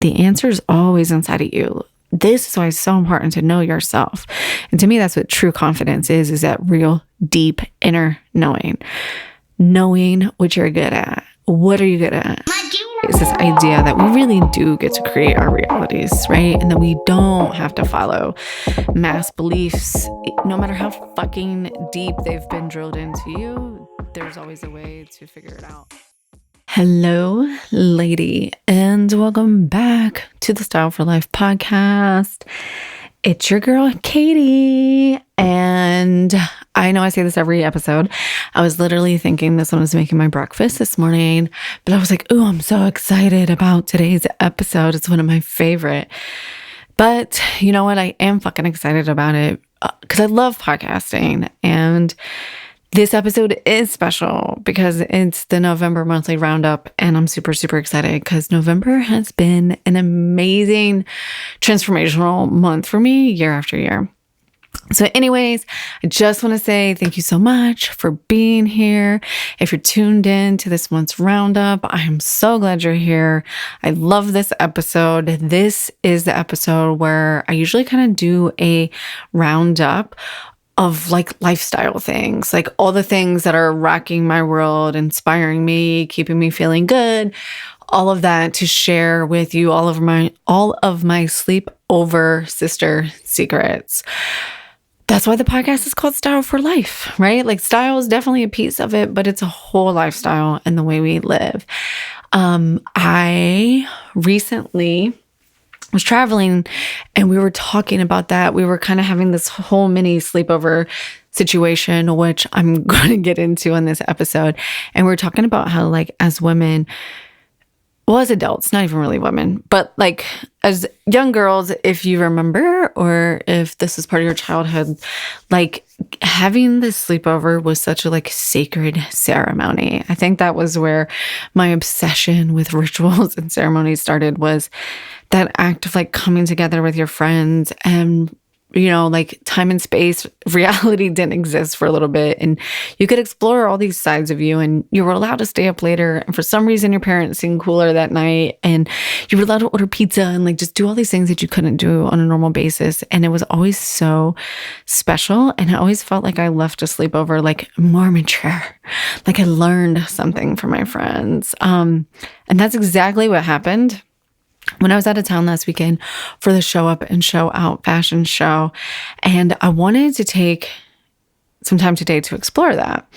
the answer is always inside of you. This is why it's so important to know yourself. And to me, that's what true confidence is that real, deep, inner knowing what you're good at. What are you good at? It's this idea that we really do get to create our realities, right? And that we don't have to follow mass beliefs. No matter how fucking deep they've been drilled into you, there's always a way to figure it out. Hello, lady, and welcome back to the Style for Life podcast. It's your girl, Katie, and I know I say this every episode. I was literally thinking this when I was making my breakfast this morning, but I was like, oh, I'm so excited about today's episode. It's one of my favorite. But you know what? I am fucking excited about it because I love podcasting, and this episode is special because it's the November monthly roundup, and I'm super, super excited because November has been an amazing transformational month for me year after year. So anyways, I just want to say thank you so much for being here. If you're tuned in to this month's roundup, I am so glad you're here. I love this episode. This is the episode where I usually kind of do a roundup of like lifestyle things, like all the things that are rocking my world, inspiring me, keeping me feeling good, all of that to share with you, all of my sleepover sister secrets. That's why the podcast is called Style for Life, right? Like style is definitely a piece of it, but it's a whole lifestyle and the way we live. I recently was traveling and we were talking about that. We were kind of having this whole mini sleepover situation, which I'm going to get into in this episode. And we're talking about how, like, as women, well, as adults, not even really women, but like as young girls, if you remember, or if this is part of your childhood, like having this sleepover was such a like sacred ceremony. I think that was where my obsession with rituals and ceremonies started, was that act of like coming together with your friends, and you know, like time and space, reality didn't exist for a little bit, and you could explore all these sides of you, and you were allowed to stay up later, and for some reason your parents seemed cooler that night, and you were allowed to order pizza and like just do all these things that you couldn't do on a normal basis. And it was always so special, and I always felt like I left a sleepover like more mature, like I learned something from my friends. And that's exactly what happened when I was out of town last weekend for the Show Up and Show Out fashion show. And I wanted to take some time today to explore that.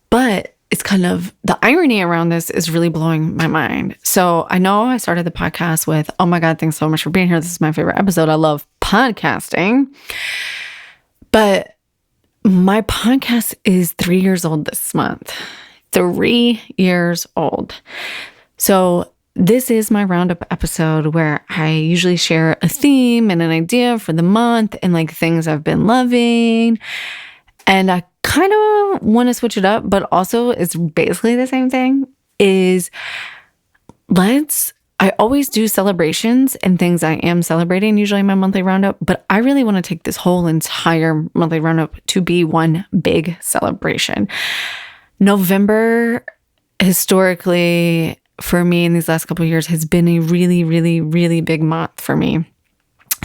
But it's kind of, the irony around this is really blowing my mind. So I know I started the podcast with, oh my God, thanks so much for being here. This is my favorite episode. I love podcasting. But my podcast is 3 years old this month. 3 years old. So this is my roundup episode where I usually share a theme and an idea for the month and like things I've been loving. And I kind of want to switch it up, but also it's basically the same thing, I always do celebrations and things I am celebrating usually in my monthly roundup, but I really want to take this whole entire monthly roundup to be one big celebration. November, historically, for me in these last couple of years, has been a really, really, really big month for me.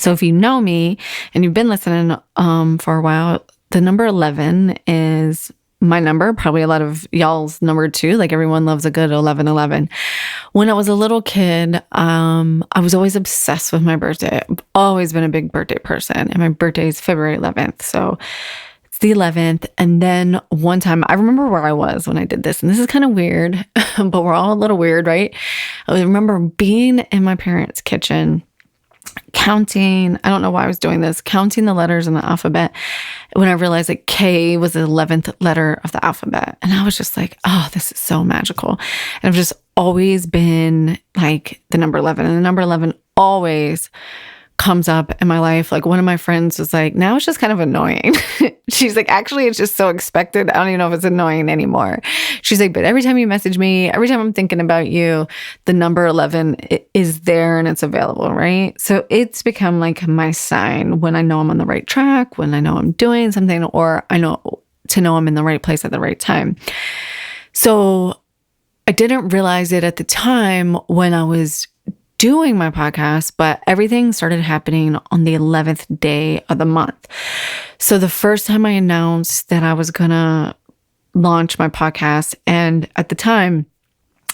So if you know me and you've been listening for a while, the number 11 is my number, probably a lot of y'all's number too. Like everyone loves a good 1111. When I was a little kid, I was always obsessed with my birthday. I've always been a big birthday person, and my birthday is February 11th. So it's the 11th. And then one time, I remember where I was when I did this, and this is kind of weird, but we're all a little weird, right? I remember being in my parents' kitchen, counting, I don't know why I was doing this, counting the letters in the alphabet, when I realized that K was the 11th letter of the alphabet. And I was just like, oh, this is so magical. And I've just always been like the number 11, and the number 11 always comes up in my life. Like one of my friends was like, now it's just kind of annoying. She's like, actually, it's just so expected. I don't even know if it's annoying anymore. She's like, but every time you message me, every time I'm thinking about you, the number 11 is there and it's available, right? So it's become like my sign when I know I'm on the right track, when I know I'm doing something, or I know to know I'm in the right place at the right time. So I didn't realize it at the time when I was doing my podcast, but everything started happening on the 11th day of the month. So the first time I announced that I was going to launch my podcast, and at the time,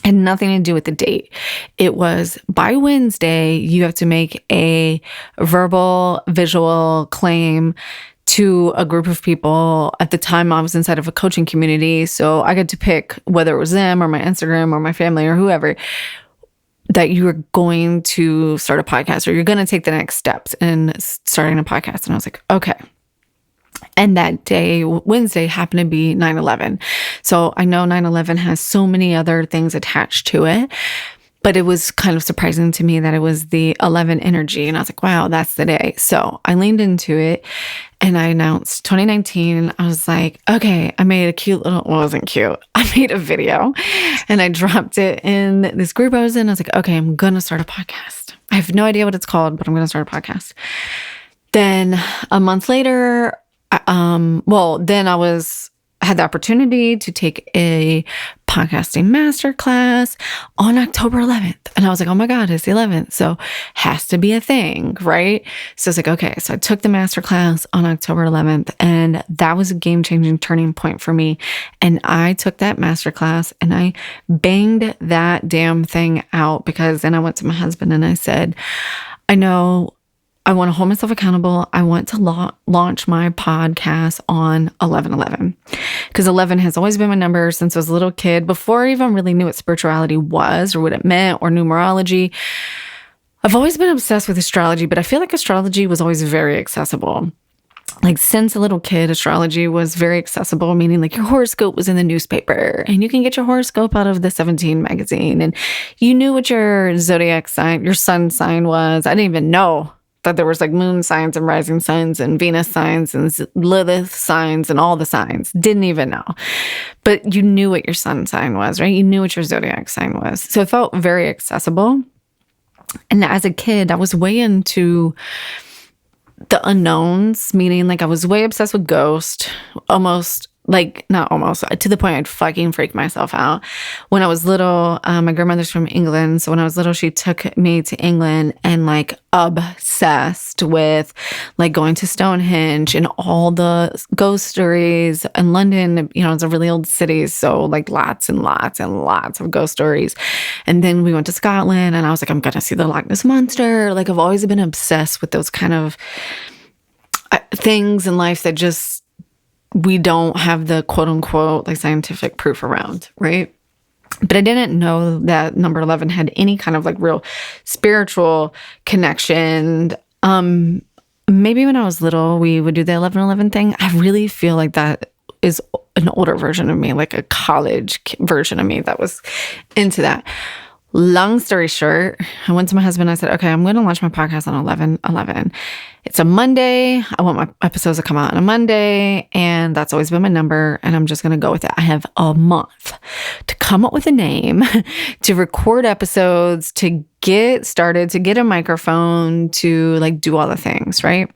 had nothing to do with the date. It was by Wednesday, you have to make a verbal, visual claim to a group of people. At the time, I was inside of a coaching community, so I got to pick whether it was them or my Instagram or my family or whoever, that you were going to start a podcast or you're going to take the next steps in starting a podcast. And I was like, okay. And that day, Wednesday, happened to be 9/11. So I know 9/11 has so many other things attached to it, but it was kind of surprising to me that it was the 11 energy. And I was like, wow, that's the day. So I leaned into it and I announced 2019. I was like, okay, I made a cute little, well, it wasn't cute. I made a video and I dropped it in this group I was in. I was like, okay, I'm going to start a podcast. I have no idea what it's called, but I'm going to start a podcast. Then a month later, then I had the opportunity to take a podcasting masterclass on October 11th. And I was like, oh my God, it's the 11th. So has to be a thing, right? So it's like, okay. So I took the masterclass on October 11th and that was a game-changing turning point for me. And I took that masterclass and I banged that damn thing out, because then I went to my husband and I said, I know I want to hold myself accountable. I want to launch my podcast on 11/11, because 11 has always been my number since I was a little kid. Before I even really knew what spirituality was or what it meant or numerology, I've always been obsessed with astrology, but I feel like astrology was always very accessible. Like since a little kid, astrology was very accessible, meaning like your horoscope was in the newspaper and you can get your horoscope out of the 17 magazine and you knew what your zodiac sign, your sun sign was. I didn't even know that there was like moon signs and rising signs and Venus signs and Lilith signs and all the signs. Didn't even know. But you knew what your sun sign was, right? You knew what your zodiac sign was. So it felt very accessible. And as a kid, I was way into the unknowns, meaning like I was way obsessed with ghosts, to the point I'd fucking freak myself out. When I was little, my grandmother's from England. So when I was little, she took me to England and like obsessed with like going to Stonehenge and all the ghost stories. In London, it's a really old city. So like lots and lots and lots of ghost stories. And then we went to Scotland and I was like, I'm going to see the Loch Ness Monster. Like I've always been obsessed with those kind of things in life that just, we don't have the quote unquote like scientific proof around, right? But I didn't know that number 11 had any kind of like real spiritual connection. Maybe when I was little, we would do the 11/11 thing. I really feel like that is an older version of me, like a college version of me that was into that. Long story short, I went to my husband. I said, okay, I'm going to launch my podcast on 11/11. It's a Monday. I want my episodes to come out on a Monday. And that's always been my number. And I'm just going to go with it. I have a month to come up with a name, to record episodes, to get started, to get a microphone, to like do all the things, right?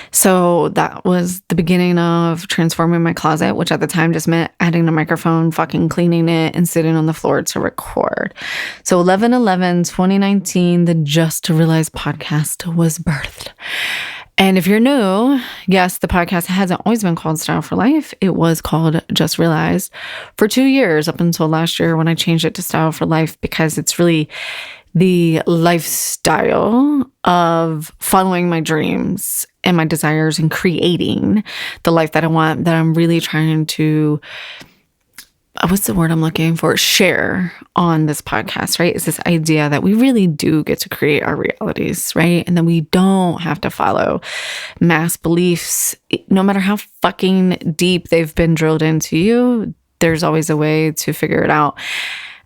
So that was the beginning of transforming my closet, which at the time just meant adding a microphone, fucking cleaning it, and sitting on the floor to record. So 11/11/2019, the Just to Realize podcast was birthed. And if you're new, yes, the podcast hasn't always been called Style for Life. It was called Just Realized for 2 years, up until last year when I changed it to Style for Life, because it's really the lifestyle of following my dreams and my desires and creating the life that I want, that I'm really trying to, what's the word I'm looking for? Share on this podcast, right? It's this idea that we really do get to create our realities, right? And then we don't have to follow mass beliefs. No matter how fucking deep they've been drilled into you, there's always a way to figure it out.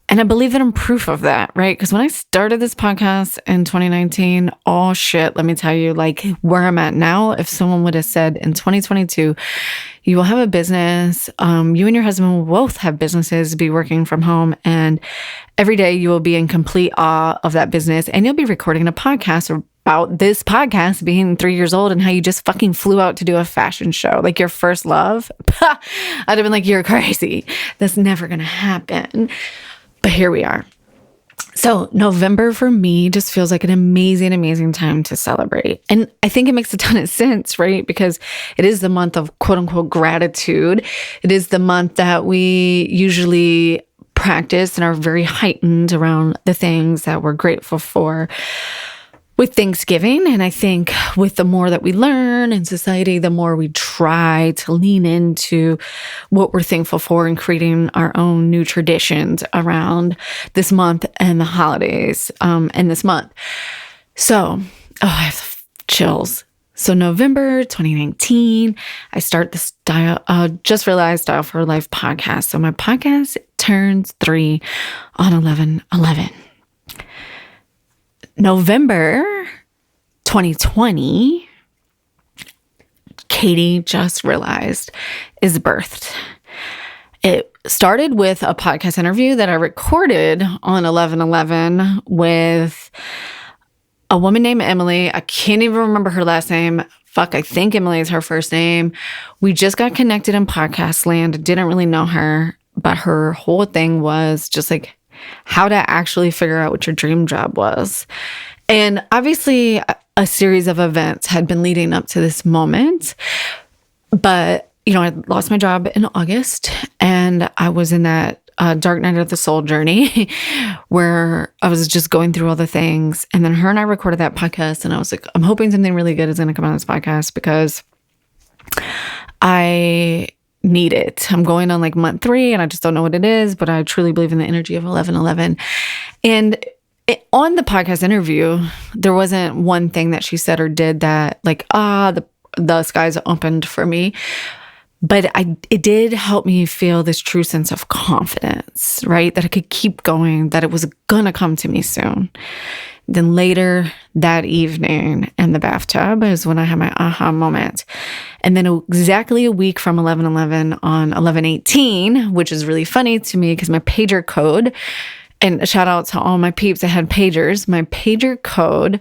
And I believe that I'm proof of that, right? Because when I started this podcast in 2019, oh shit, let me tell you, like where I'm at now, if someone would have said in 2022, you will have a business, you and your husband will both have businesses, be working from home, and every day you will be in complete awe of that business, and you'll be recording a podcast about this podcast being 3 years old and how you just fucking flew out to do a fashion show, like your first love. I'd have been like, you're crazy. That's never going to happen. But here we are. So November for me just feels like an amazing, amazing time to celebrate. And I think it makes a ton of sense, right? Because it is the month of quote unquote gratitude. It is the month that we usually practice and are very heightened around the things that we're grateful for with Thanksgiving. And I think with the more that we learn in society, the more we try to lean into what we're thankful for and creating our own new traditions around this month and the holidays in this month. So, I have chills. So November 2019, I start the just realized Style for Life podcast. So my podcast turns 3 on 11/11. November 2020, Katie just realized, is birthed. It started with a podcast interview that I recorded on 11/11 with a woman named Emily. I can't even remember her last name. I think Emily is her first name. We just got connected in podcast land. Didn't really know her, but her whole thing was just like how to actually figure out what your dream job was. And obviously a series of events had been leading up to this moment. But, I lost my job in August and I was in that dark night of the soul journey where I was just going through all the things. And then her and I recorded that podcast and I was like, I'm hoping something really good is going to come out of this podcast because I need it. I'm going on like month 3 and I just don't know what it is, but I truly believe in the energy of 11/11. And on the podcast interview, there wasn't one thing that she said or did that like, the skies opened for me. But it did help me feel this true sense of confidence, right? That I could keep going, that it was gonna come to me soon. Then later that evening in the bathtub is when I had my aha moment. And then exactly a week from 11/11 on 11/18, which is really funny to me because my pager code, and a shout out to all my peeps that had pagers, my pager code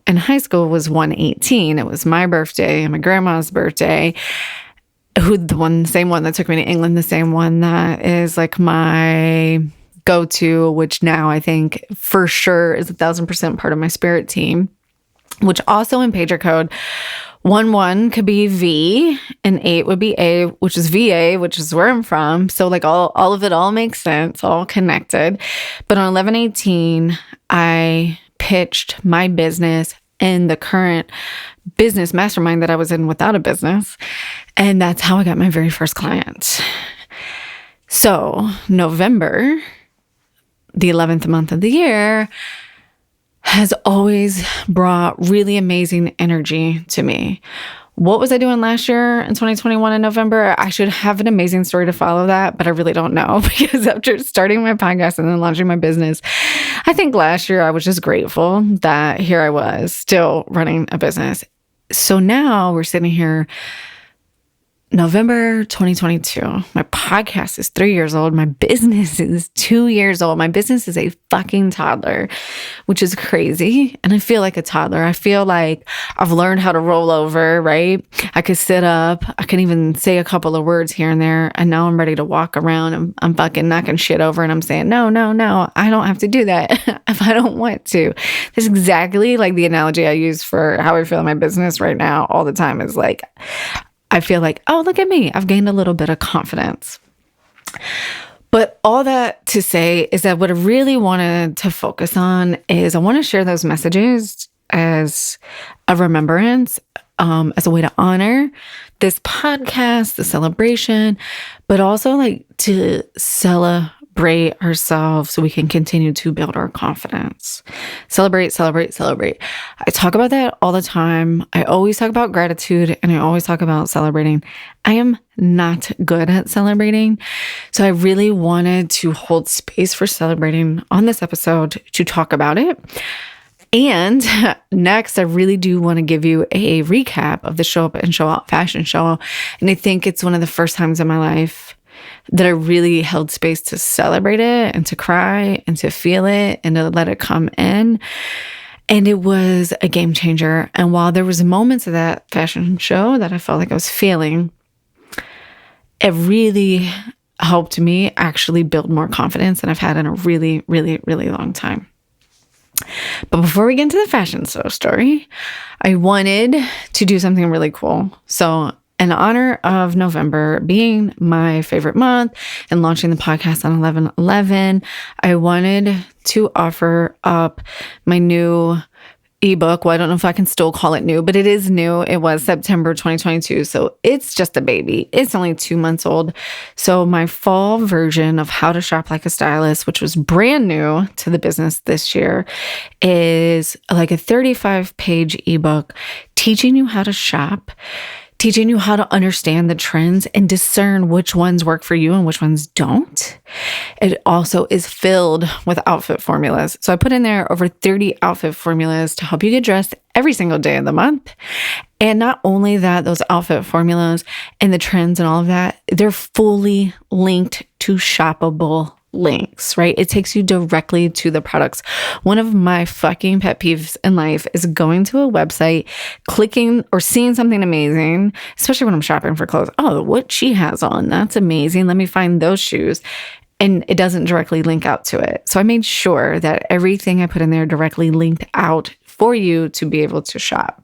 in high school was 118. It was my birthday and my grandma's birthday. Same one that took me to England, the same one that is like my go-to, which now I think for sure is 1,000% part of my spirit team, which also in pager code, 11 could be V and 8 would be A, which is VA, which is where I'm from. So like all of it all makes sense, all connected. But on 11/18, I pitched my business in the current business mastermind that I was in without a business. And that's how I got my very first client. So November, the 11th month of the year, has always brought really amazing energy to me. What was I doing last year in 2021 in November? I should have an amazing story to follow that, but I really don't know because after starting my podcast and then launching my business, I think last year I was just grateful that here I was still running a business. So now we're sitting here November 2022. My podcast is 3 years old. My business is 2 years old. My business is a fucking toddler, which is crazy. And I feel like a toddler. I feel like I've learned how to roll over, right? I could sit up. I can even say a couple of words here and there. And now I'm ready to walk around. I'm fucking knocking shit over and I'm saying, no, I don't have to do that if I don't want to. That's exactly like the analogy I use for how I feel in my business right now all the time is like, I feel like, oh, look at me. I've gained a little bit of confidence. But all that to say is that what I really wanted to focus on is I want to share those messages as a remembrance, as a way to honor this podcast, the celebration, but also like to celebrate ourselves so we can continue to build our confidence. Celebrate. I talk about that all the time. I always talk about gratitude and I always talk about celebrating. I am not good at celebrating. So I really wanted to hold space for celebrating on this episode to talk about it. And next, I really do want to give you a recap of the Show Up and Show Out fashion show. And I think it's one of the first times in my life that I really held space to celebrate it and to cry and to feel it and to let it come in. And it was a game changer. And while there was moments of that fashion show that I felt like I was feeling, it really helped me actually build more confidence than I've had in a really, really, really long time. But before we get into the fashion show story, I wanted to do something really cool. So in honor of November being my favorite month and launching the podcast on 11/11, I wanted to offer up my new ebook. Well, I don't know if I can still call it new, but it is new. It was September 2022. So it's just a baby. It's only 2 months old. So my fall version of How to Shop Like a Stylist, which was brand new to the business this year, is like a 35-page ebook teaching you how to shop, teaching you how to understand the trends and discern which ones work for you and which ones don't. It also is filled with outfit formulas. So I put in there over 30 outfit formulas to help you get dressed every single day of the month. And not only that, those outfit formulas and the trends and all of that, they're fully linked to shoppable links, right? It takes you directly to the products. One of my fucking pet peeves in life is going to a website, clicking or seeing something amazing, especially when I'm shopping for clothes. Oh, what she has on, that's amazing. Let me find those shoes. And it doesn't directly link out to it. So I made sure that everything I put in there directly linked out for you to be able to shop.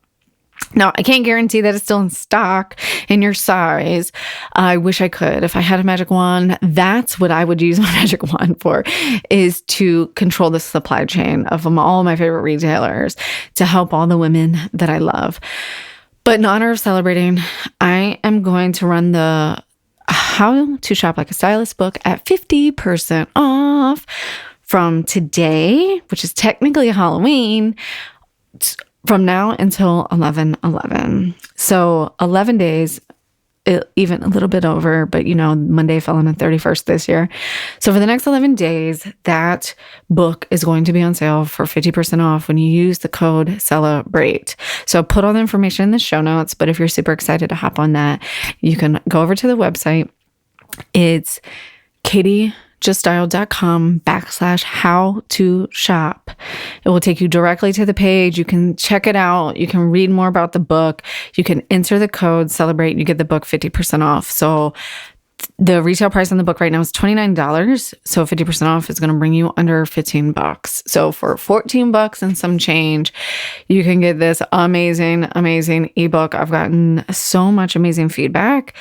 Now, I can't guarantee that it's still in stock in your size. I wish I could. If I had a magic wand, that's what I would use my magic wand for, is to control the supply chain of all my favorite retailers to help all the women that I love. But in honor of celebrating, I am going to run the How to Shop Like a Stylist book at 50% off from today, which is technically Halloween, from now until 11/11. So 11 days, even a little bit over, but Monday fell on the 31st this year. So for the next 11 days, that book is going to be on sale for 50% off when you use the code CELEBRATE. So I'll put all the information in the show notes, but if you're super excited to hop on that, you can go over to the website. It's katiejuststyle.com/how to shop. It will take you directly to the page. You can check it out. You can read more about the book. You can enter the code CELEBRATE and you get the book 50% off. So the retail price on the book right now is $29. So 50% off is going to bring you under $15. So for $14 and some change, you can get this amazing, amazing ebook. I've gotten so much amazing feedback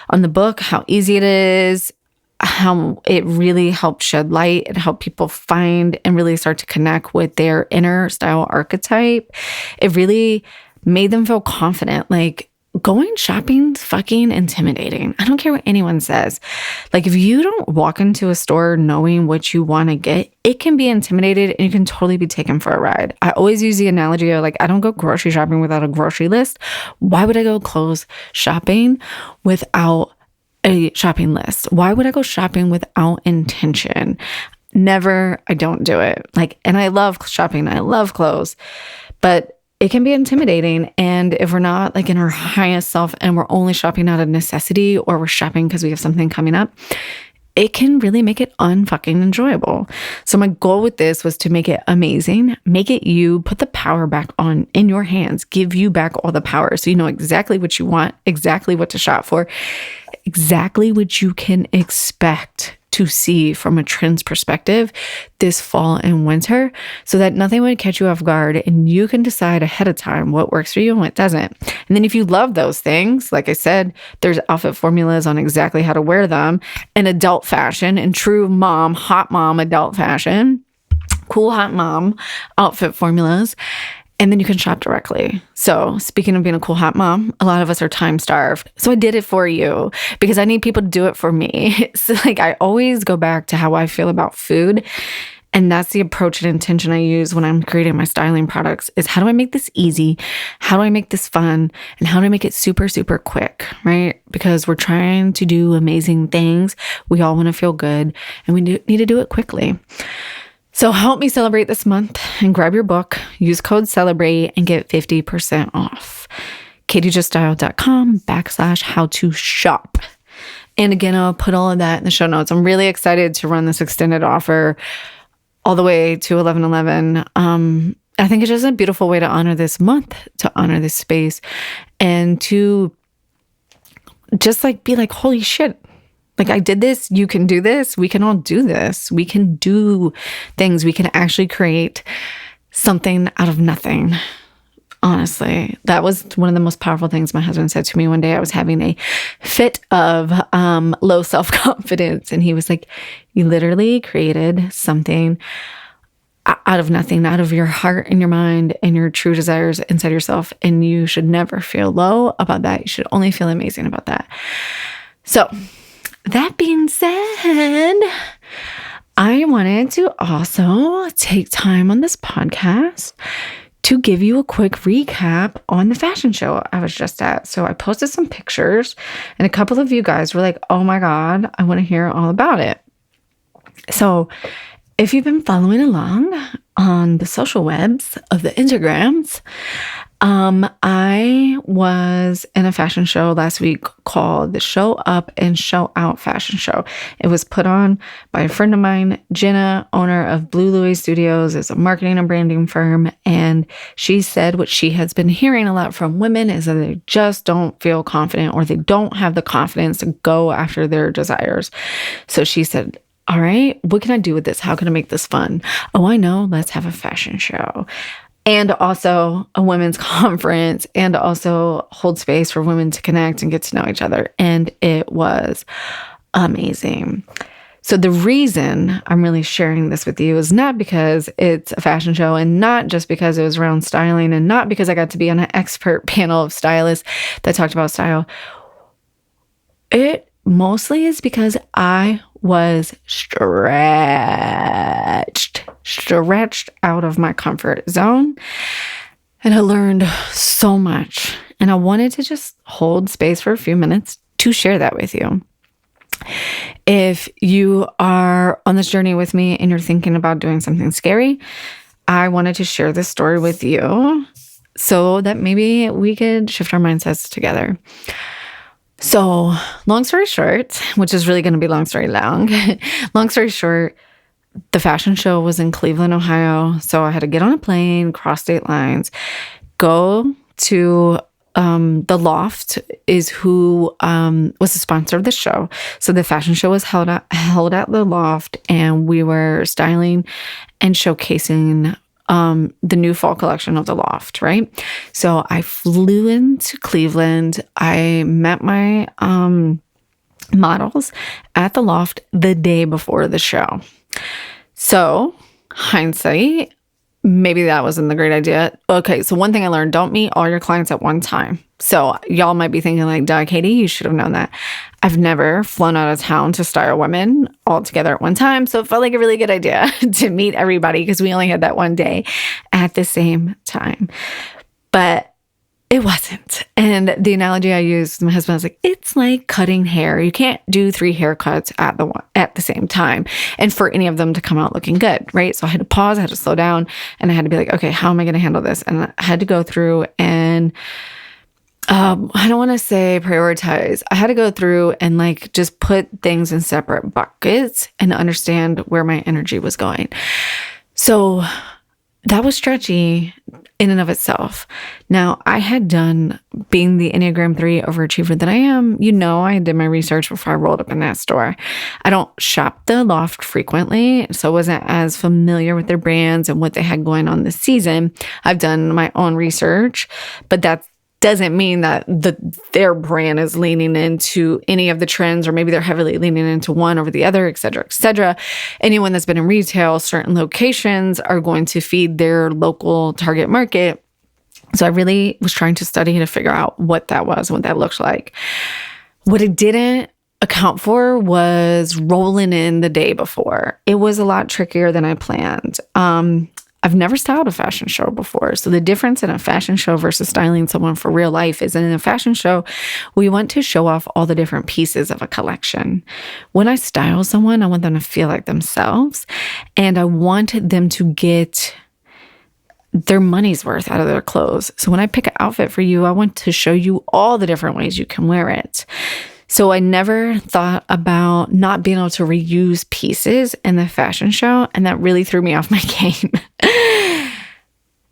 on the book, how easy it is, how it really helped shed light and help people find and really start to connect with their inner style archetype. It really made them feel confident. Like, going shopping's fucking intimidating. I don't care what anyone says. Like, if you don't walk into a store knowing what you want to get, it can be intimidated and you can totally be taken for a ride. I always use the analogy of, like, I don't go grocery shopping without a grocery list. Why would I go clothes shopping without a shopping list? Why would I go shopping without intention? Never. I don't do it. And I love shopping. I love clothes, but it can be intimidating. And if we're not in our highest self and we're only shopping out of necessity, or we're shopping because we have something coming up, it can really make it unfucking enjoyable. So my goal with this was to make it amazing, make it you, put the power back on in your hands, give you back all the power. So you know exactly what you want, exactly what to shop for, exactly what you can expect to see from a trends perspective this fall and winter, so that nothing would catch you off guard and you can decide ahead of time what works for you and what doesn't. And then if you love those things, like I said, there's outfit formulas on exactly how to wear them in adult fashion, in true mom, hot mom adult fashion, cool hot mom outfit formulas. And then you can shop directly. So speaking of being a cool hot mom, a lot of us are time starved. So I did it for you because I need people to do it for me. So I always go back to how I feel about food. And that's the approach and intention I use when I'm creating my styling products, is how do I make this easy? How do I make this fun? And how do I make it super, super quick, right? Because we're trying to do amazing things. We all want to feel good and we need to do it quickly. So help me celebrate this month and grab your book, use code CELEBRATE and get 50% off. katiejuststyle.com/how to shop. And again, I'll put all of that in the show notes. I'm really excited to run this extended offer all the way to 11/11. I think it's just a beautiful way to honor this month, to honor this space, and to just be like, holy shit, Like, I did this, you can do this, we can all do this. We can do things. We can actually create something out of nothing. Honestly, that was one of the most powerful things my husband said to me one day. I was having a fit of low self-confidence, and he was like, you literally created something out of nothing, out of your heart and your mind and your true desires inside yourself. And you should never feel low about that. You should only feel amazing about that. So that being said, I wanted to also take time on this podcast to give you a quick recap on the fashion show I was just at. So I posted some pictures, and a couple of you guys were like, oh my God, I want to hear all about it. So if you've been following along on the social webs of the Instagrams, I was in a fashion show last week called the Show Up and Show Out Fashion Show. It was put on by a friend of mine, Jenna, owner of Blue Louis Studios. It's a marketing and branding firm. And she said what she has been hearing a lot from women is that they just don't feel confident, or they don't have the confidence to go after their desires. So she said, all right, what can I do with this? How can I make this fun? Oh, I know. Let's have a fashion show. And also a women's conference, and also hold space for women to connect and get to know each other. And it was amazing. So the reason I'm really sharing this with you is not because it's a fashion show, and not just because it was around styling, and not because I got to be on an expert panel of stylists that talked about style. It mostly is because I was stretched out of my comfort zone. And I learned so much. And I wanted to just hold space for a few minutes to share that with you. If you are on this journey with me and you're thinking about doing something scary, I wanted to share this story with you so that maybe we could shift our mindsets together. So long story short, which is really going to be long story long, long story short, the fashion show was in Cleveland, Ohio. So I had to get on a plane, cross state lines, go to the Loft is who was the sponsor of the show. So the fashion show was held at the Loft, and we were styling and showcasing the new fall collection of the Loft, right? So I flew into Cleveland. I met my models at the Loft the day before the show. So hindsight, maybe that wasn't the great idea. Okay, so one thing I learned, don't meet all your clients at one time. So y'all might be thinking like, duh, Katie, you should have known that. I've never flown out of town to style women all together at one time. So it felt like a really good idea to meet everybody because we only had that one day at the same time. But it wasn't. And the analogy I used, my husband was like, it's like cutting hair. You can't do 3 haircuts at the same time and for any of them to come out looking good, right? So I had to pause, I had to slow down, and I had to be like, okay, how am I going to handle this? And I had to go through and I don't want to say prioritize. I had to go through and like just put things in separate buckets and understand where my energy was going. So that was stretchy in and of itself. Now, I had done, being the Enneagram 3 overachiever that I am, I did my research before I rolled up in that store. I don't shop the Loft frequently, so I wasn't as familiar with their brands and what they had going on this season. I've done my own research, but that doesn't mean that their brand is leaning into any of the trends, or maybe they're heavily leaning into one over the other, et cetera, et cetera. Anyone that's been in retail, certain locations are going to feed their local target market. So I really was trying to study to figure out what that was, what that looked like. What it didn't account for was rolling in the day before. It was a lot trickier than I planned. I've never styled a fashion show before. So the difference in a fashion show versus styling someone for real life is in a fashion show, we want to show off all the different pieces of a collection. When I style someone, I want them to feel like themselves, and I want them to get their money's worth out of their clothes. So when I pick an outfit for you, I want to show you all the different ways you can wear it. So I never thought about not being able to reuse pieces in the fashion show, and that really threw me off my game.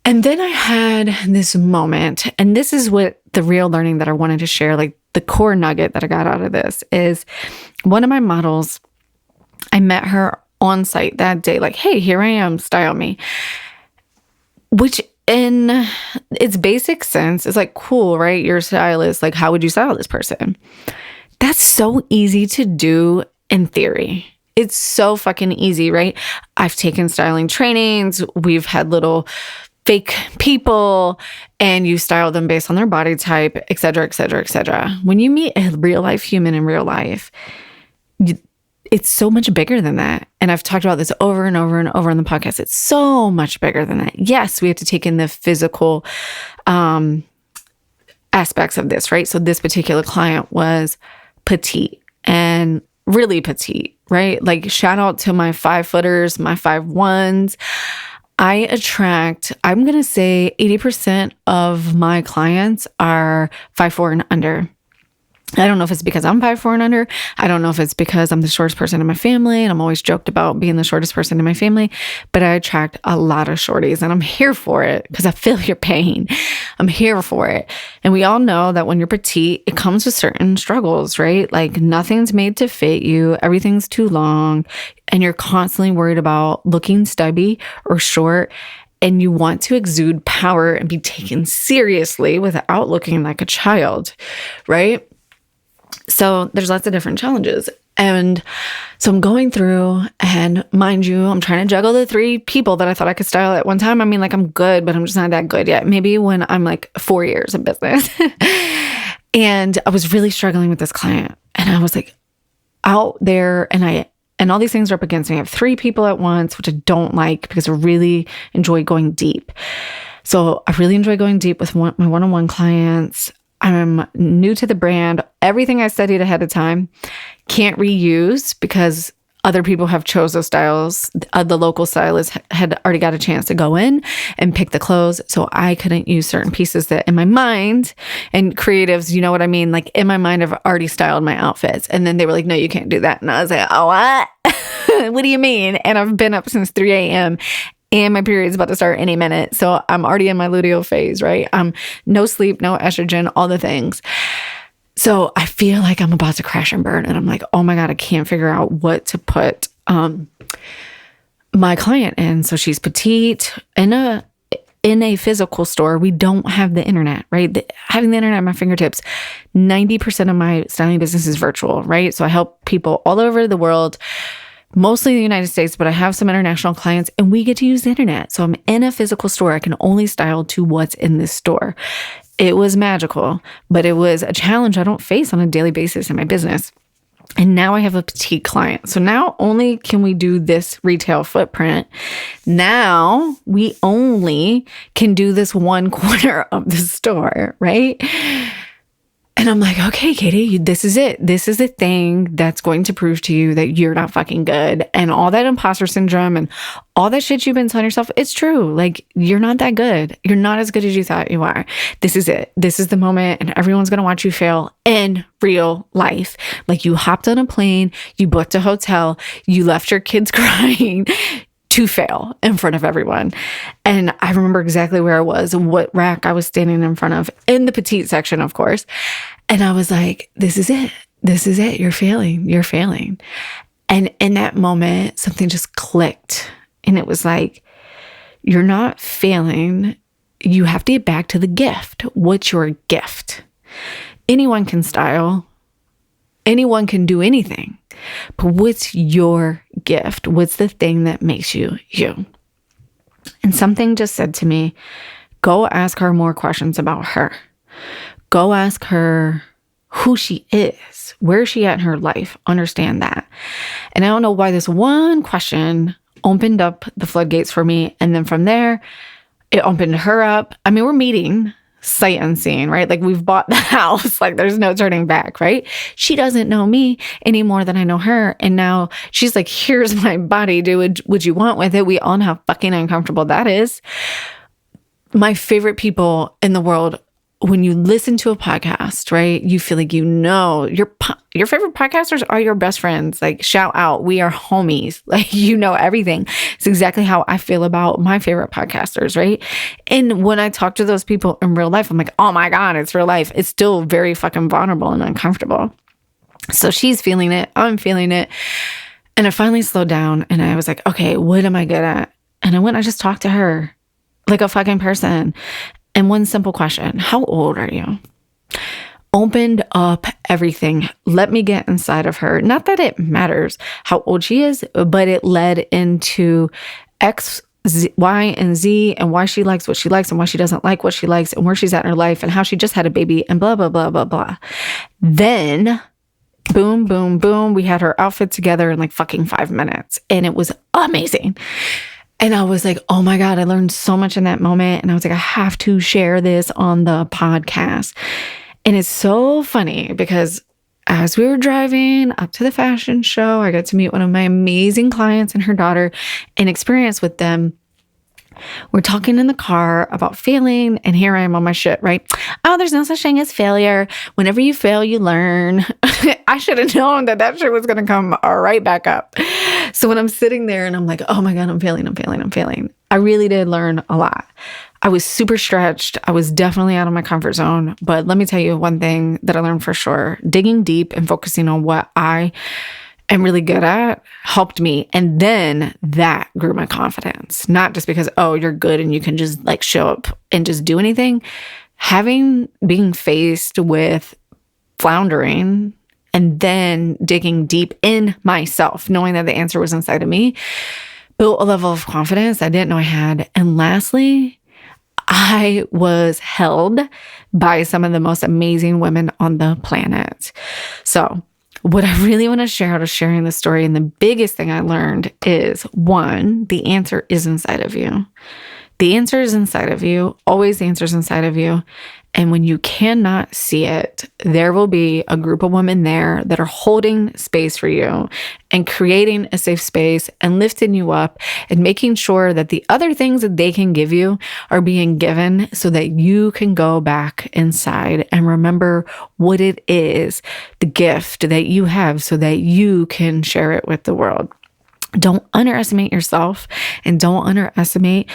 And then I had this moment, and this is what the real learning that I wanted to share, like the core nugget that I got out of this is, one of my models, I met her on site that day, like, hey, here I am, style me. Which in its basic sense is like, cool, right? You're a stylist. Like, how would you style this person? That's so easy to do in theory. It's so fucking easy, right? I've taken styling trainings. We've had little fake people and you style them based on their body type, et cetera, et cetera, et cetera. When you meet a real life human in real life, it's so much bigger than that. And I've talked about this over and over and over on the podcast. It's so much bigger than that. Yes, we have to take in the physical aspects of this, right? So this particular client was petite and really petite, right? Like, shout out to my 5-footers, my 5'1s. I attract, I'm going to say 80% of my clients are 5'4" and under. I don't know if it's because I'm 5'4" and under. I don't know if it's because I'm the shortest person in my family and I'm always joked about being the shortest person in my family, but I attract a lot of shorties and I'm here for it because I feel your pain. I'm here for it. And we all know that when you're petite, it comes with certain struggles, right? Like, nothing's made to fit you. Everything's too long and you're constantly worried about looking stubby or short. And you want to exude power and be taken seriously without looking like a child, right? So there's lots of different challenges. And so I'm going through, and mind you, I'm trying to juggle the 3 people that I thought I could style at one time. I mean, like, I'm good, but I'm just not that good yet. Maybe when I'm like 4 years in business. And I was really struggling with this client. And I was like out there and all these things are up against me. I have 3 people at once, which I don't like because I really enjoy going deep. So I really enjoy going deep with my one-on-one clients. I'm new to the brand. Everything I studied ahead of time can't reuse because other people have chose those styles. The local stylist had already got a chance to go in and pick the clothes. So I couldn't use certain pieces that in my mind, and creatives, you know what I mean? Like, in my mind, I've already styled my outfits. And then they were like, no, you can't do that. And I was like, oh, what? What do you mean? And I've been up since 3 a.m. and my period's about to start any minute. So I'm already in my luteal phase, right? No sleep, no estrogen, all the things. So I feel like I'm about to crash and burn. And I'm like, oh my God, I can't figure out what to put my client in. So she's petite. In a physical store, we don't have the internet, right? Having the internet at my fingertips, 90% of my styling business is virtual, right? So I help people all over the world, mostly the United States, but I have some international clients and we get to use the internet. So I'm in a physical store. I can only style to what's in this store. It was magical, but it was a challenge I don't face on a daily basis in my business. And now I have a petite client. So now only can we do this retail footprint. Now we only can do this one corner of the store, right? And I'm like, okay, Katie, this is it. This is the thing that's going to prove to you that you're not fucking good. And all that imposter syndrome and all that shit you've been telling yourself, it's true. Like, you're not that good. You're not as good as you thought you are. This is it. This is the moment. And everyone's going to watch you fail in real life. Like, you hopped on a plane, you booked a hotel, you left your kids crying to fail in front of everyone. And I remember exactly where I was and what rack I was standing in front of, in the petite section, of course. And I was like, this is it. This is it. You're failing. You're failing. And in that moment, something just clicked. And it was like, you're not failing. You have to get back to the gift. What's your gift? Anyone can style. Anyone can do anything. But what's your gift? What's the thing that makes you you? And something just said to me, go ask her more questions about her. Go ask her who she is. Where is she at in her life? Understand that. And I don't know why this one question opened up the floodgates for me. And then from there, it opened her up. I mean, we're meeting sight unseen, right? Like, we've bought the house, like there's no turning back, right? She doesn't know me any more than I know her. And now she's like, here's my body, do what you want with it. We all know how fucking uncomfortable that is. My favorite people in the world, when you listen to a podcast, right, you feel like, you know, your favorite podcasters are your best friends. Like, shout out, we are homies. Like, you know everything. It's exactly how I feel about my favorite podcasters, right? And when I talk to those people in real life, I'm like, oh my God, it's real life. It's still very fucking vulnerable and uncomfortable. So she's feeling it. I'm feeling it. And I finally slowed down and I was like, okay, what am I good at? And I just talked to her like a fucking person. And one simple question, how old are you? Opened up everything. Let me get inside of her. Not that it matters how old she is, but it led into X, Y, and Z, and why she likes what she likes and why she doesn't like what she likes and where she's at in her life and how she just had a baby and blah, blah, blah, blah, blah. Then boom, boom, boom. We had her outfit together in like fucking 5 minutes and it was amazing. And I was like, oh my God, I learned so much in that moment. And I was like, I have to share this on the podcast. And it's so funny because as we were driving up to the fashion show, I got to meet one of my amazing clients and her daughter and experience with them. We're talking in the car about failing, and here I am on my shit, right? Oh, there's no such thing as failure. Whenever you fail, you learn. I should have known that shit was going to come right back up. So when I'm sitting there and I'm like, oh my God, I'm failing. I really did learn a lot. I was super stretched. I was definitely out of my comfort zone. But let me tell you one thing that I learned for sure. Digging deep and focusing on what I am really good at helped me. And then that grew my confidence. Not just because, oh, you're good and you can just like show up and just do anything. Being faced with floundering and then digging deep in myself, knowing that the answer was inside of me, built a level of confidence I didn't know I had. And lastly, I was held by some of the most amazing women on the planet. So what I really want to share out of sharing this story, and the biggest thing I learned is, one, the answer is inside of you. The answer is inside of you. Always the answer is inside of you. And when you cannot see it, there will be a group of women there that are holding space for you and creating a safe space and lifting you up and making sure that the other things that they can give you are being given so that you can go back inside and remember what it is, the gift that you have so that you can share it with the world. Don't underestimate yourself and don't underestimate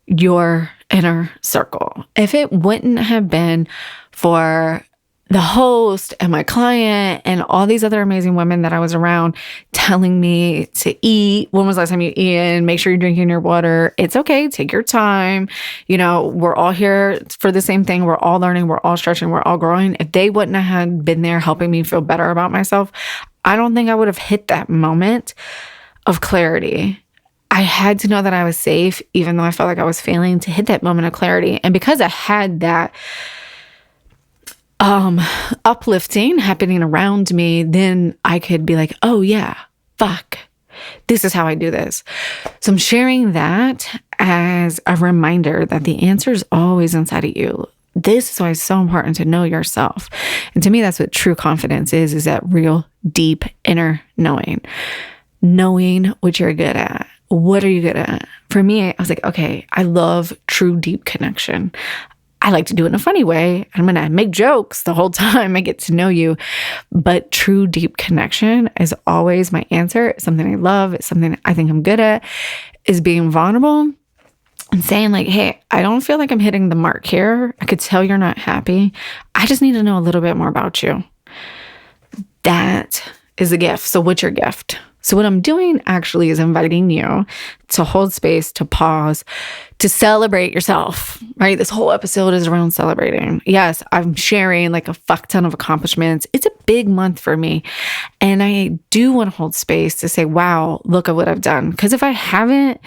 your inner circle. If it wouldn't have been for the host and my client and all these other amazing women that I was around telling me to eat, when was the last time you eat? Make sure you're drinking your water. It's okay. Take your time. You know, we're all here for the same thing. We're all learning. We're all stretching. We're all growing. If they wouldn't have been there helping me feel better about myself, I don't think I would have hit that moment of clarity. I had to know that I was safe, even though I felt like I was failing, to hit that moment of clarity. And because I had that uplifting happening around me, then I could be like, oh yeah, fuck, this is how I do this. So I'm sharing that as a reminder that the answer is always inside of you. This is why it's so important to know yourself. And to me, that's what true confidence is that real deep inner knowing what you're good at. What are you good at? For me, I was like, okay, I love true deep connection. I like to do it in a funny way. I'm going to make jokes the whole time I get to know you. But true deep connection is always my answer. It's something I love. It's something I think I'm good at, is being vulnerable and saying like, hey, I don't feel like I'm hitting the mark here. I could tell you're not happy. I just need to know a little bit more about you. That is a gift. So what's your gift? So what I'm doing actually is inviting you to hold space, to pause, to celebrate yourself, right? This whole episode is around celebrating. Yes, I'm sharing like a fuck ton of accomplishments. It's a big month for me. And I do want to hold space to say, wow, look at what I've done. Because if I haven't,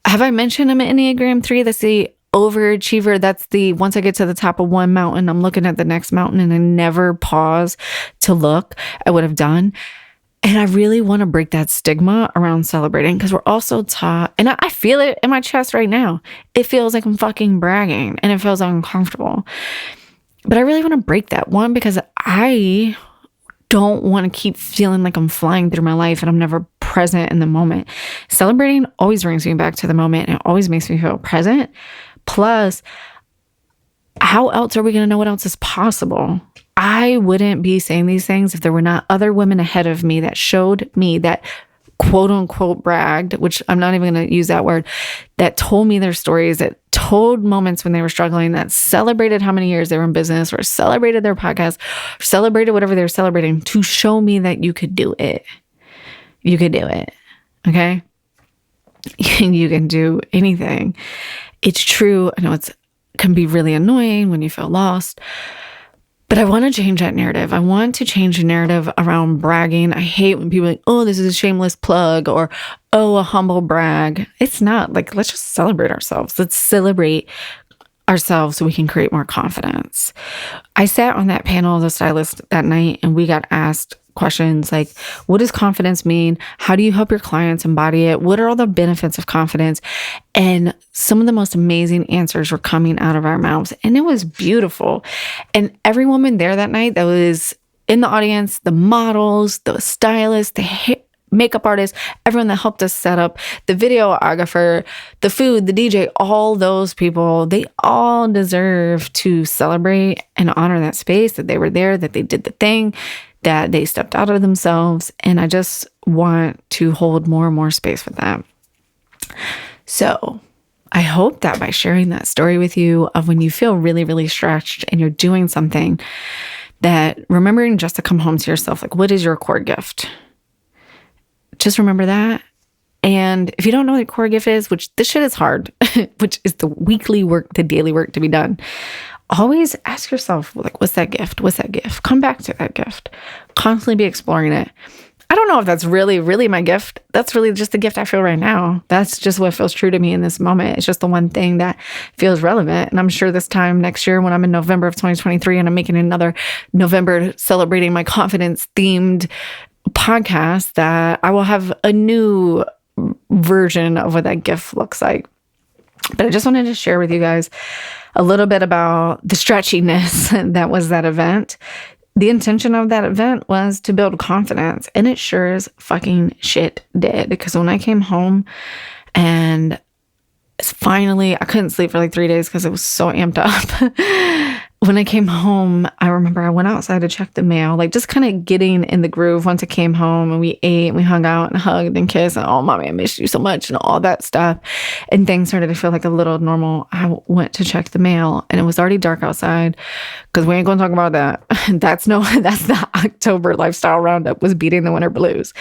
have I mentioned I'm an Enneagram 3? That's the overachiever. That's the, once I get to the top of one mountain, I'm looking at the next mountain and I never pause to look at what I've done. And I really want to break that stigma around celebrating, because we're also taught, and I feel it in my chest right now. It feels like I'm fucking bragging and it feels uncomfortable. But I really want to break that one, because I don't want to keep feeling like I'm flying through my life and I'm never present in the moment. Celebrating always brings me back to the moment and it always makes me feel present. Plus, how else are we going to know what else is possible? I wouldn't be saying these things if there were not other women ahead of me that showed me, that quote unquote bragged, which I'm not even going to use that word, that told me their stories, that told moments when they were struggling, that celebrated how many years they were in business, or celebrated their podcast, or celebrated whatever they were celebrating, to show me that you could do it. You could do it. Okay? You can do anything. It's true. I know it can be really annoying when you feel lost, but I want to change that narrative. I want to change the narrative around bragging. I hate when people are like, oh, this is a shameless plug, or, oh, a humble brag. It's not. Like, let's just celebrate ourselves. Let's celebrate ourselves so we can create more confidence. I sat on that panel of the Stylist that night, and we got asked questions like, what does confidence mean? How do you help your clients embody it? What are all the benefits of confidence? And some of the most amazing answers were coming out of our mouths, and it was beautiful. And every woman there that night that was in the audience, the models, the stylists, the makeup artists, everyone that helped us set up, the videographer, the food, the DJ, all those people, they all deserve to celebrate and honor that space, that they were there, that they did the thing, that they stepped out of themselves. And I just want to hold more and more space for that. So I hope that by sharing that story with you of when you feel really, really stretched and you're doing something, that remembering just to come home to yourself, like, what is your core gift? Just remember that. And if you don't know what your core gift is, which this shit is hard, which is the weekly work, the daily work to be done, always ask yourself, like, what's that gift? What's that gift? Come back to that gift. Constantly be exploring it. I don't know if that's really, really my gift. That's really just the gift I feel right now. That's just what feels true to me in this moment. It's just the one thing that feels relevant. And I'm sure this time next year, when I'm in November of 2023 and I'm making another November celebrating my confidence themed podcast, that I will have a new version of what that gift looks like. But I just wanted to share with you guys a little bit about the stretchiness that was that event. The intention of that event was to build confidence, and it sure as fucking shit did. Because when I came home and finally, I couldn't sleep for like 3 days because it was so amped up. When I came home, I remember I went outside to check the mail, like just kind of getting in the groove once I came home, and we ate and we hung out and hugged and kissed and, oh, mommy, I missed you so much and all that stuff. And things started to feel like a little normal. I went to check the mail, and it was already dark outside, because we ain't going to talk about that. That's the October lifestyle roundup, was beating the winter blues.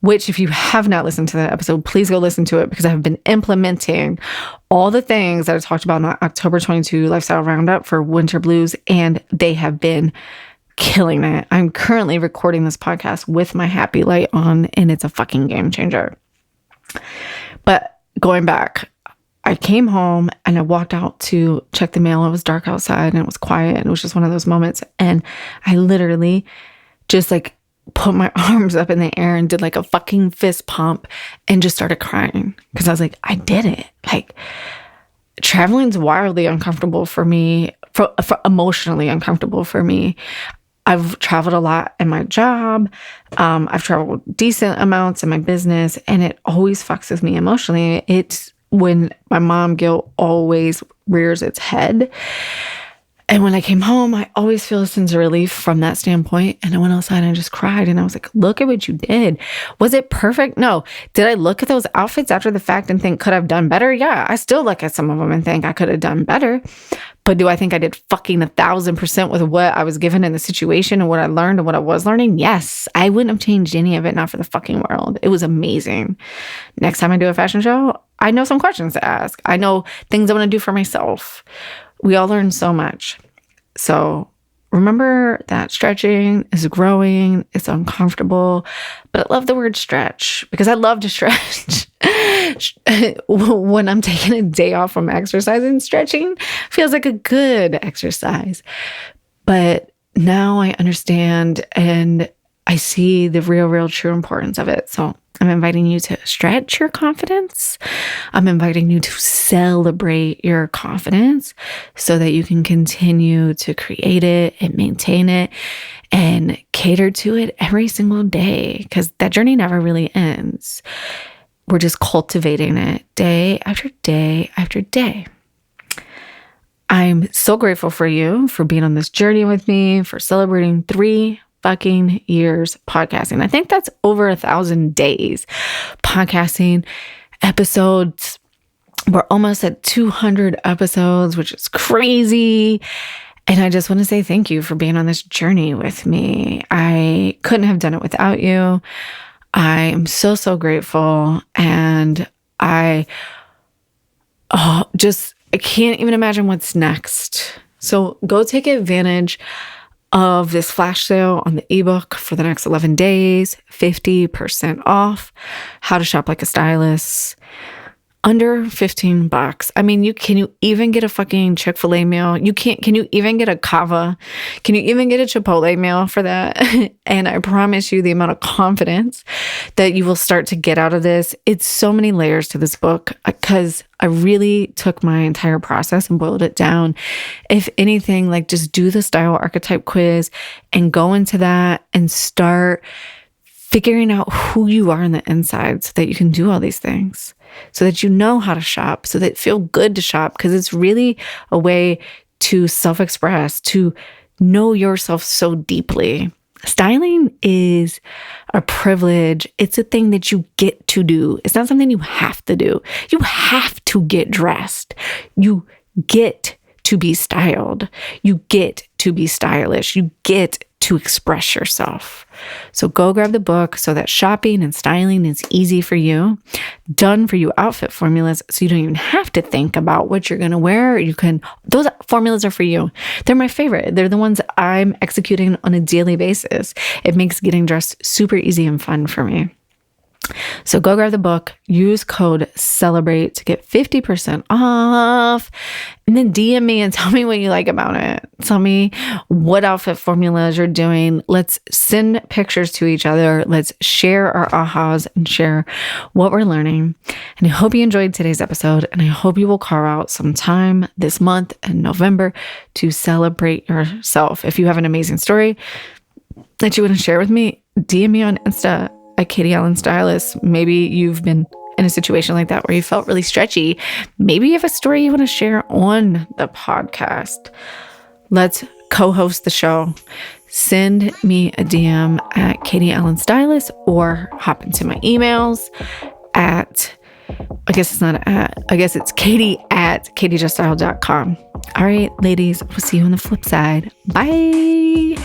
Which, if you have not listened to that episode, please go listen to it, because I have been implementing all the things that I talked about in the October 22 Lifestyle Roundup for Winter Blues, and they have been killing it. I'm currently recording this podcast with my happy light on, and it's a fucking game changer. But going back, I came home and I walked out to check the mail. It was dark outside and it was quiet, and it was just one of those moments. And I literally just like put my arms up in the air and did like a fucking fist pump and just started crying, because I was like, I did it. Like, traveling's wildly uncomfortable for me, for emotionally uncomfortable for me. I've traveled a lot in my job. I've traveled decent amounts in my business, and it always fucks with me emotionally. It's when my mom guilt always rears its head. And when I came home, I always feel a sense of relief from that standpoint. And I went outside and I just cried. And I was like, look at what you did. Was it perfect? No. Did I look at those outfits after the fact and think, could I have done better? Yeah, I still look at some of them and think I could have done better. But do I think I did fucking 1,000% with what I was given in the situation and what I learned and what I was learning? Yes. I wouldn't have changed any of it, not for the fucking world. It was amazing. Next time I do a fashion show, I know some questions to ask. I know things I want to do for myself. We all learn so much. So remember that stretching is growing. It's uncomfortable, but I love the word stretch, because I love to stretch. When I'm taking a day off from exercising, stretching feels like a good exercise. But now I understand, and I see the real true importance of it. So I'm inviting you to stretch your confidence. I'm inviting you to celebrate your confidence so that you can continue to create it and maintain it and cater to it every single day, because that journey never really ends. We're just cultivating it day after day after day. I'm so grateful for you for being on this journey with me, for celebrating 3 fucking years podcasting. I think that's over 1,000 days podcasting, episodes We're almost at 200 episodes, which is crazy. And I just want to say thank you for being on this journey with me. I couldn't have done it without you. I am so, so grateful. And I can't even imagine what's next. So go take advantage of this flash sale on the ebook for the next 11 days, 50% off, How to Shop Like a Stylist. Under $15. I mean, can you even get a fucking Chick-fil-A meal? Can you even get a Kava? Can you even get a Chipotle meal for that? And I promise you the amount of confidence that you will start to get out of this. It's so many layers to this book because I really took my entire process and boiled it down. If anything, like just do the style archetype quiz and go into that and start figuring out who you are on the inside so that you can do all these things, so that you know how to shop, so that it feel good to shop, because it's really a way to self-express, to know yourself so deeply. Styling is a privilege. It's a thing that you get to do. It's not something you have to do. You have to get dressed. You get to be styled. You get to be stylish. You get to express yourself. So go grab the book so that shopping and styling is easy for you, done for you outfit formulas so you don't even have to think about what you're going to wear. Those formulas are for you. They're my favorite. They're the ones I'm executing on a daily basis. It makes getting dressed super easy and fun for me. So go grab the book, use code CELEBRATE to get 50% off, and then DM me and tell me what you like about it. Tell me what outfit formulas you're doing. Let's send pictures to each other. Let's share our ahas and share what we're learning. And I hope you enjoyed today's episode, and I hope you will carve out some time this month in November to celebrate yourself. If you have an amazing story that you want to share with me, DM me on Insta at Katie Allen Stylist. Maybe you've been in a situation like that where you felt really stretchy. Maybe you have a story you want to share on the podcast. Let's co-host the show. Send me a DM at Katie Allen Stylist or hop into my emails at, it's Katie at katiejuststyle.com. All right, ladies, we'll see you on the flip side. Bye.